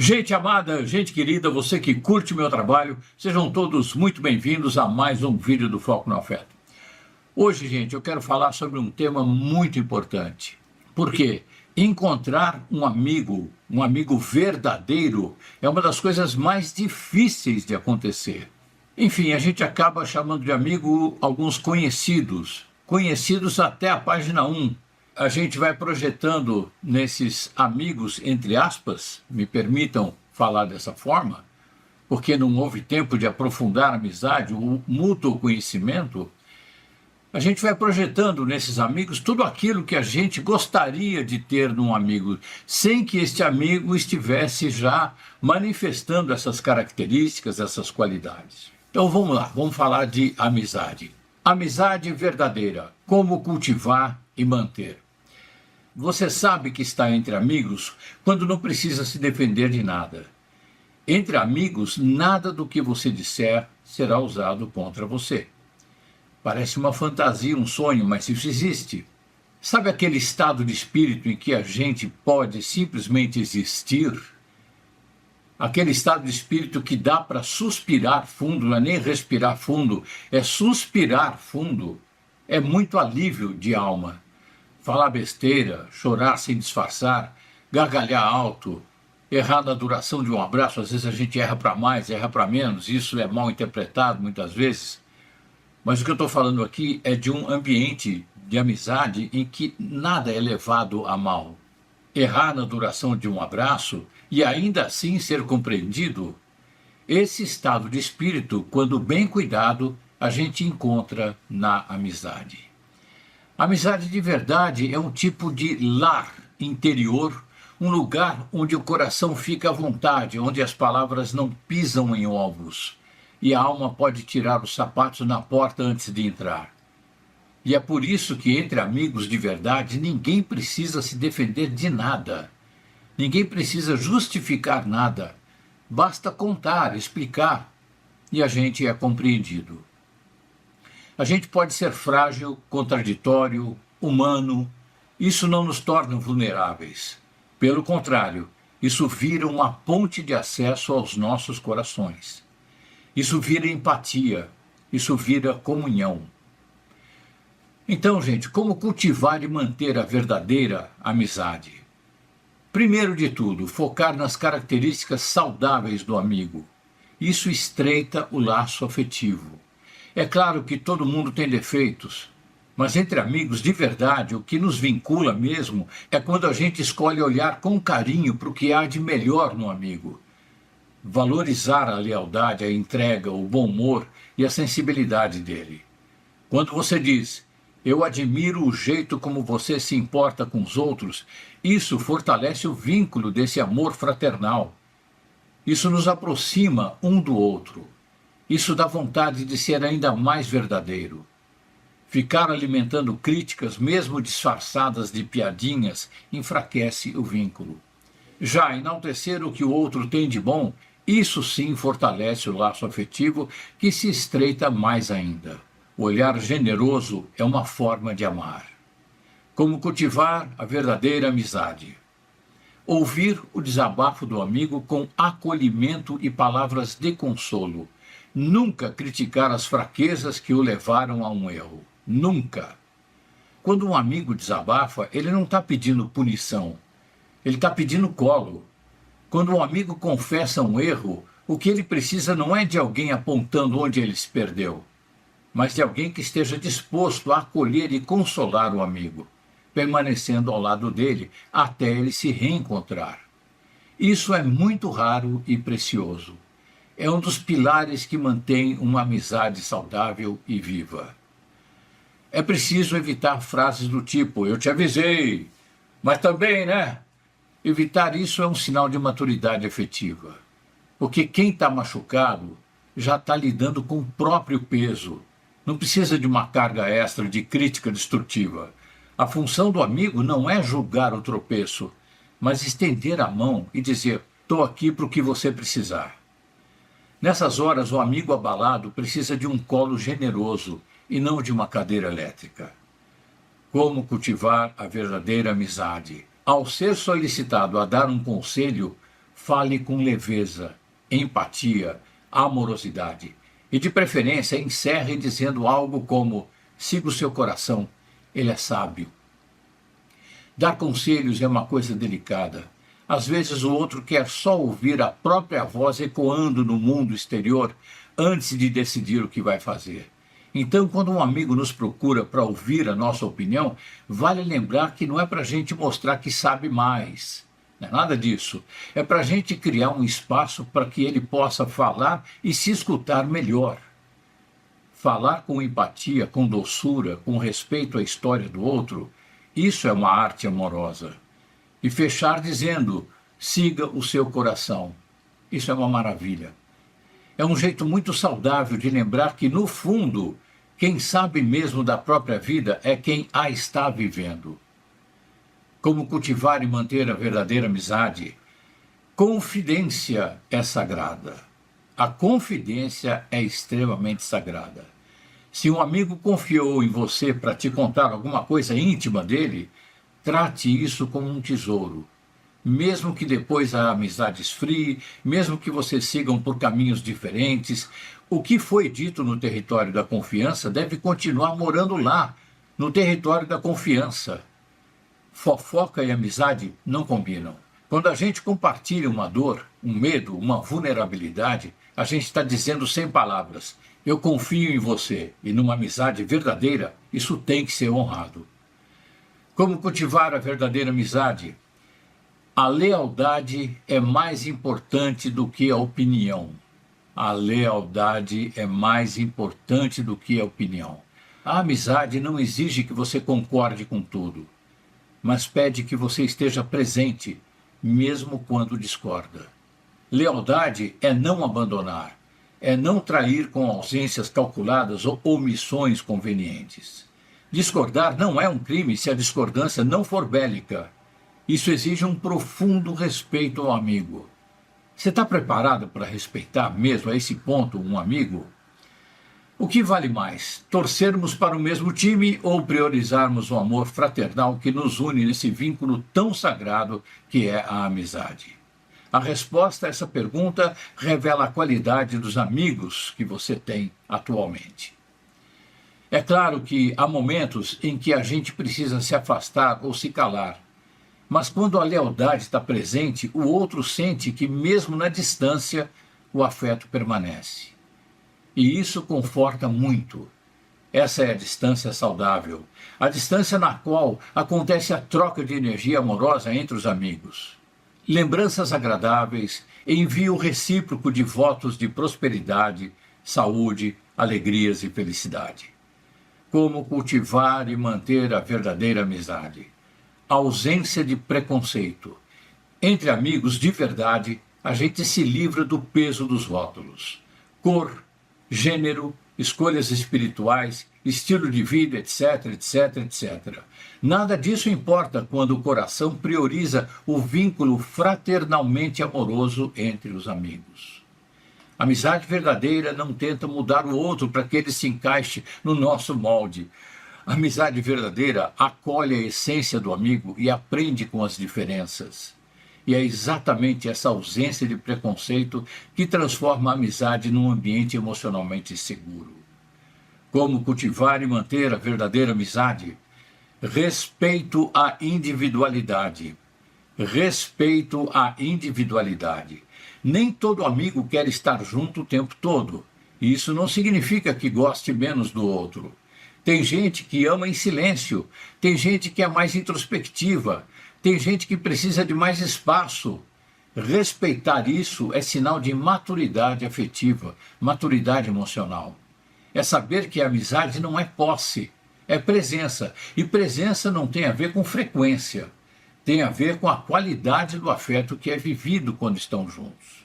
Gente amada, gente querida, você que curte meu trabalho, sejam todos muito bem-vindos a mais um vídeo do Foco no Afeto. Hoje, gente, eu quero falar sobre um tema muito importante. Porque encontrar um amigo verdadeiro, é uma das coisas mais difíceis de acontecer. Enfim, a gente acaba chamando de amigo alguns conhecidos até a página 1. A gente vai projetando nesses amigos, entre aspas, me permitam falar dessa forma, porque não houve tempo de aprofundar a amizade, o mútuo conhecimento. A gente vai projetando nesses amigos tudo aquilo que a gente gostaria de ter num amigo, sem que este amigo estivesse já manifestando essas características, essas qualidades. Então vamos lá, vamos falar de amizade. Amizade verdadeira, como cultivar e manter. Você sabe que está entre amigos quando não precisa se defender de nada. Entre amigos, nada do que você disser será usado contra você. Parece uma fantasia, um sonho, mas isso existe. Sabe aquele estado de espírito em que a gente pode simplesmente existir? Aquele estado de espírito que dá para suspirar fundo, não é nem respirar fundo, é suspirar fundo. É muito alívio de alma. Falar besteira, chorar sem disfarçar, gargalhar alto, errar na duração de um abraço. Às vezes a gente erra para mais, erra para menos, isso é mal interpretado muitas vezes. Mas o que eu estou falando aqui é de um ambiente de amizade em que nada é levado a mal. Errar na duração de um abraço e ainda assim ser compreendido, esse estado de espírito, quando bem cuidado, a gente encontra na amizade. A amizade de verdade é um tipo de lar interior, um lugar onde o coração fica à vontade, onde as palavras não pisam em ovos e a alma pode tirar os sapatos na porta antes de entrar. E é por isso que entre amigos de verdade ninguém precisa se defender de nada, ninguém precisa justificar nada, basta contar, explicar e a gente é compreendido. A gente pode ser frágil, contraditório, humano. Isso não nos torna vulneráveis. Pelo contrário, isso vira uma ponte de acesso aos nossos corações. Isso vira empatia, isso vira comunhão. Então, gente, como cultivar e manter a verdadeira amizade? Primeiro de tudo, focar nas características saudáveis do amigo. Isso estreita o laço afetivo. É claro que todo mundo tem defeitos, mas entre amigos de verdade, o que nos vincula mesmo é quando a gente escolhe olhar com carinho para o que há de melhor no amigo. Valorizar a lealdade, a entrega, o bom humor e a sensibilidade dele. Quando você diz, eu admiro o jeito como você se importa com os outros, isso fortalece o vínculo desse amor fraternal. Isso nos aproxima um do outro. Isso dá vontade de ser ainda mais verdadeiro. Ficar alimentando críticas, mesmo disfarçadas de piadinhas, enfraquece o vínculo. Já enaltecer o que o outro tem de bom, isso sim fortalece o laço afetivo, que se estreita mais ainda. O olhar generoso é uma forma de amar. Como cultivar a verdadeira amizade? Ouvir o desabafo do amigo com acolhimento e palavras de consolo. Nunca criticar as fraquezas que o levaram a um erro. Nunca. Quando um amigo desabafa, ele não está pedindo punição. Ele está pedindo colo. Quando um amigo confessa um erro, o que ele precisa não é de alguém apontando onde ele se perdeu, mas de alguém que esteja disposto a acolher e consolar o amigo, permanecendo ao lado dele até ele se reencontrar. Isso é muito raro e precioso. É um dos pilares que mantém uma amizade saudável e viva. É preciso evitar frases do tipo, eu te avisei, mas também, né? Evitar isso é um sinal de maturidade afetiva. Porque quem está machucado já está lidando com o próprio peso. Não precisa de uma carga extra de crítica destrutiva. A função do amigo não é julgar o tropeço, mas estender a mão e dizer, estou aqui para o que você precisar. Nessas horas, o amigo abalado precisa de um colo generoso e não de uma cadeira elétrica. Como cultivar a verdadeira amizade? Ao ser solicitado a dar um conselho, Fale com leveza, empatia, amorosidade. E de preferência encerre dizendo algo como: siga o seu coração, ele é sábio. Dar conselhos é uma coisa delicada. Às vezes o outro quer só ouvir a própria voz ecoando no mundo exterior antes de decidir o que vai fazer. Então, quando um amigo nos procura para ouvir a nossa opinião, vale lembrar que não é para a gente mostrar que sabe mais. Não é nada disso. É para a gente criar um espaço para que ele possa falar e se escutar melhor. Falar com empatia, com doçura, com respeito à história do outro, isso é uma arte amorosa. E fechar dizendo: siga o seu coração. Isso é uma maravilha. É um jeito muito saudável de lembrar que, no fundo, quem sabe mesmo da própria vida é quem a está vivendo. Como cultivar e manter a verdadeira amizade? Confidência é sagrada. A confidência é extremamente sagrada. Se um amigo confiou em você para te contar alguma coisa íntima dele, trate isso como um tesouro. Mesmo que depois a amizade esfrie, mesmo que vocês sigam por caminhos diferentes, o que foi dito no território da confiança deve continuar morando lá, no território da confiança. Fofoca e amizade não combinam. Quando a gente compartilha uma dor, um medo, uma vulnerabilidade, a gente está dizendo sem palavras: eu confio em você. E numa amizade verdadeira, isso tem que ser honrado. Como cultivar a verdadeira amizade? A lealdade é mais importante do que a opinião. A lealdade é mais importante do que a opinião. A amizade não exige que você concorde com tudo, mas pede que você esteja presente, mesmo quando discorda. Lealdade é não abandonar, é não trair com ausências calculadas ou omissões convenientes. Discordar não é um crime se a discordância não for bélica. Isso exige um profundo respeito ao amigo. Você está preparado para respeitar mesmo a esse ponto um amigo? O que vale mais, torcermos para o mesmo time ou priorizarmos o amor fraternal que nos une nesse vínculo tão sagrado que é a amizade? A resposta a essa pergunta revela a qualidade dos amigos que você tem atualmente. É claro que há momentos em que a gente precisa se afastar ou se calar, mas quando a lealdade está presente, o outro sente que mesmo na distância o afeto permanece. E isso conforta muito. Essa é a distância saudável, a distância na qual acontece a troca de energia amorosa entre os amigos. Lembranças agradáveis, envio recíproco de votos de prosperidade, saúde, alegrias e felicidade. Como cultivar e manter a verdadeira amizade? Ausência de preconceito. Entre amigos de verdade, a gente se livra do peso dos rótulos. Cor, gênero, escolhas espirituais, estilo de vida, etc, etc, etc. Nada disso importa quando o coração prioriza o vínculo fraternalmente amoroso entre os amigos. A amizade verdadeira não tenta mudar o outro para que ele se encaixe no nosso molde. A amizade verdadeira acolhe a essência do amigo e aprende com as diferenças. E é exatamente essa ausência de preconceito que transforma a amizade num ambiente emocionalmente seguro. Como cultivar e manter a verdadeira amizade? Respeito à individualidade. Respeito à individualidade. Nem todo amigo quer estar junto o tempo todo. E isso não significa que goste menos do outro. Tem gente que ama em silêncio, tem gente que é mais introspectiva, tem gente que precisa de mais espaço. Respeitar isso é sinal de maturidade afetiva, maturidade emocional. É saber que a amizade não é posse, é presença. E presença não tem a ver com frequência, tem a ver com a qualidade do afeto que é vivido quando estão juntos.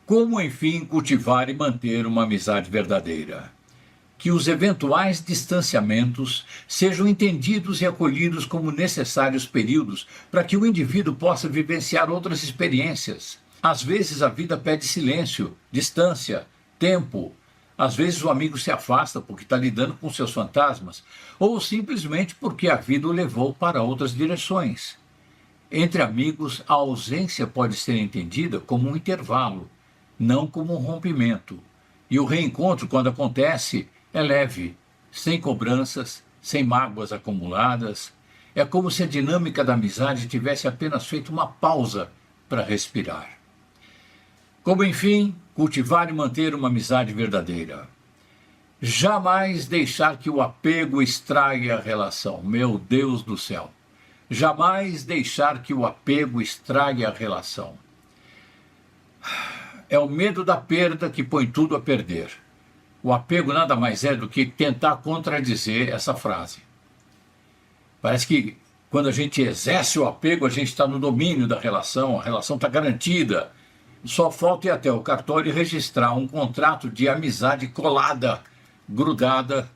Como, enfim, cultivar e manter uma amizade verdadeira? Que os eventuais distanciamentos sejam entendidos e acolhidos como necessários períodos para que o indivíduo possa vivenciar outras experiências. Às vezes a vida pede silêncio, distância, tempo. Às vezes o amigo se afasta porque está lidando com seus fantasmas ou simplesmente porque a vida o levou para outras direções. Entre amigos, a ausência pode ser entendida como um intervalo, não como um rompimento. E o reencontro, quando acontece, é leve, sem cobranças, sem mágoas acumuladas. É como se a dinâmica da amizade tivesse apenas feito uma pausa para respirar. Como, enfim, cultivar e manter uma amizade verdadeira. Jamais deixar que o apego estrague a relação. Meu Deus do céu. Jamais deixar que o apego estrague a relação. É o medo da perda que põe tudo a perder. O apego nada mais é do que tentar contradizer essa frase. Parece que quando a gente exerce o apego, a gente está no domínio da relação, a relação está garantida. Só falta ir até o cartório e registrar um contrato de amizade colada, grudada,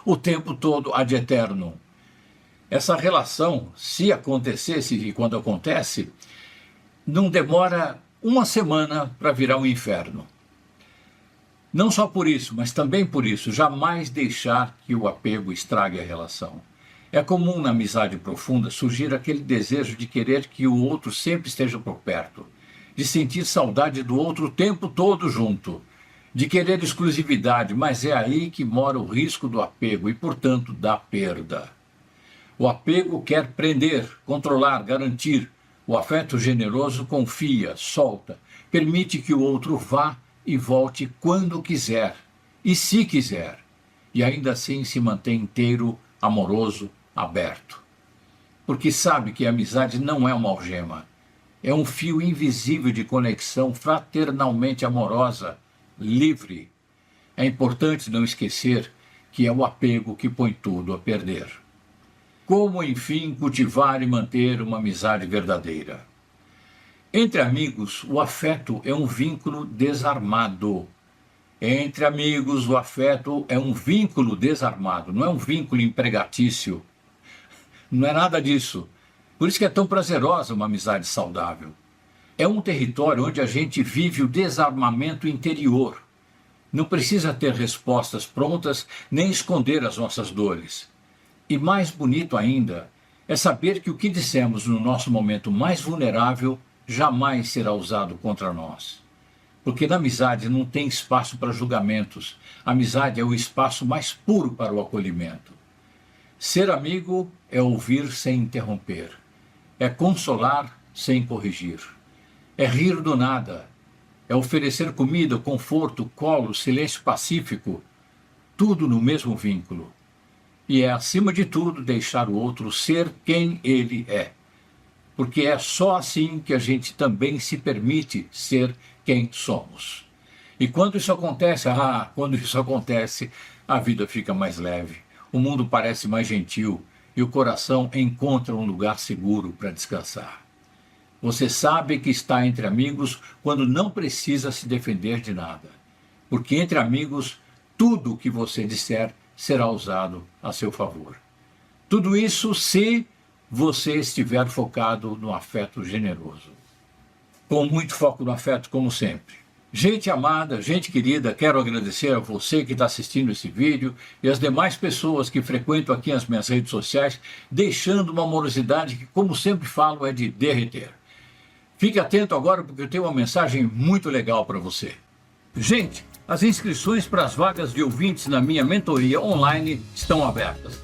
o tempo todo, ad eternum. Essa relação, se acontecesse e quando acontece, não demora uma semana para virar um inferno. Não só por isso, mas também por isso, jamais deixar que o apego estrague a relação. É comum na amizade profunda surgir aquele desejo de querer que o outro sempre esteja por perto, de sentir saudade do outro o tempo todo junto, de querer exclusividade, mas é aí que mora o risco do apego e, portanto, da perda. O apego quer prender, controlar, garantir. O afeto generoso confia, solta, permite que o outro vá e volte quando quiser, e se quiser, e ainda assim se mantém inteiro, amoroso, aberto. Porque sabe que a amizade não é uma algema, é um fio invisível de conexão fraternalmente amorosa, livre. É importante não esquecer que é o apego que põe tudo a perder. Como, enfim, cultivar e manter uma amizade verdadeira? Entre amigos, o afeto é um vínculo desarmado. Entre amigos, o afeto é um vínculo desarmado, não é um vínculo empregatício. Não é nada disso. Por isso que é tão prazerosa uma amizade saudável. É um território onde a gente vive o desarmamento interior. Não precisa ter respostas prontas, nem esconder as nossas dores. E mais bonito ainda é saber que o que dissemos no nosso momento mais vulnerável jamais será usado contra nós. Porque na amizade não tem espaço para julgamentos. A amizade é o espaço mais puro para o acolhimento. Ser amigo é ouvir sem interromper. É consolar sem corrigir. É rir do nada. É oferecer comida, conforto, colo, silêncio pacífico. Tudo no mesmo vínculo. E é, acima de tudo, deixar o outro ser quem ele é. Porque é só assim que a gente também se permite ser quem somos. E quando isso acontece, a vida fica mais leve, o mundo parece mais gentil e o coração encontra um lugar seguro para descansar. Você sabe que está entre amigos quando não precisa se defender de nada. Porque entre amigos, tudo o que você disser será usado a seu favor. Tudo isso se você estiver focado no afeto generoso. Com muito foco no afeto, como sempre. Gente amada, gente querida, quero agradecer a você que está assistindo esse vídeo e as demais pessoas que frequentam aqui as minhas redes sociais, deixando uma amorosidade que, como sempre falo, é de derreter. Fique atento agora porque eu tenho uma mensagem muito legal para você. Gente, as inscrições para as vagas de ouvintes na minha mentoria online estão abertas.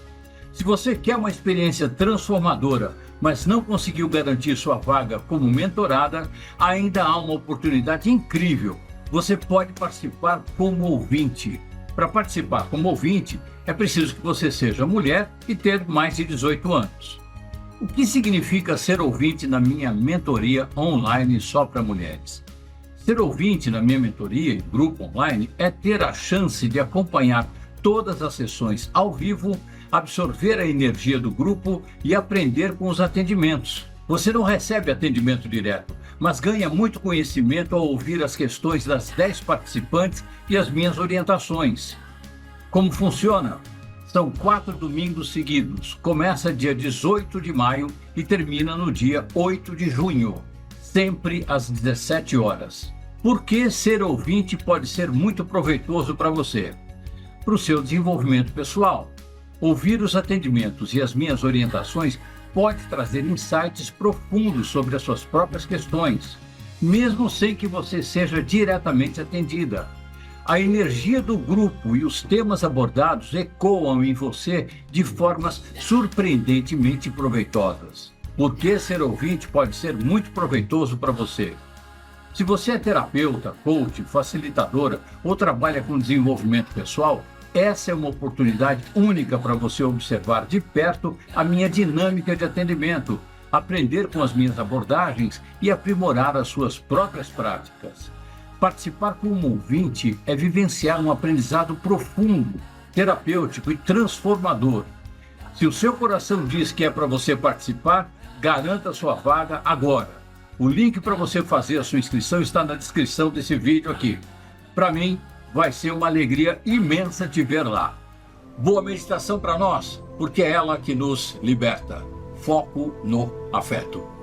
Se você quer uma experiência transformadora, mas não conseguiu garantir sua vaga como mentorada, ainda há uma oportunidade incrível. Você pode participar como ouvinte. Para participar como ouvinte, é preciso que você seja mulher e ter mais de 18 anos. O que significa ser ouvinte na minha mentoria online só para mulheres? Ser ouvinte na minha mentoria e grupo online é ter a chance de acompanhar todas as sessões ao vivo, absorver a energia do grupo e aprender com os atendimentos. Você não recebe atendimento direto, mas ganha muito conhecimento ao ouvir as questões das 10 participantes e as minhas orientações. Como funciona? São 4 domingos seguidos. Começa dia 18 de maio e termina no dia 8 de junho, sempre às 17 horas. Por que ser ouvinte pode ser muito proveitoso para você? Para o seu desenvolvimento pessoal. Ouvir os atendimentos e as minhas orientações pode trazer insights profundos sobre as suas próprias questões, mesmo sem que você seja diretamente atendida. A energia do grupo e os temas abordados ecoam em você de formas surpreendentemente proveitosas. Porque ser ouvinte pode ser muito proveitoso para você. Se você é terapeuta, coach, facilitadora ou trabalha com desenvolvimento pessoal, essa é uma oportunidade única para você observar de perto a minha dinâmica de atendimento, aprender com as minhas abordagens e aprimorar as suas próprias práticas. Participar como ouvinte é vivenciar um aprendizado profundo, terapêutico e transformador. Se o seu coração diz que é para você participar, garanta sua vaga agora. O link para você fazer a sua inscrição está na descrição desse vídeo aqui. Para mim, vai ser uma alegria imensa te ver lá. Boa meditação para nós, porque é ela que nos liberta. Foco no afeto.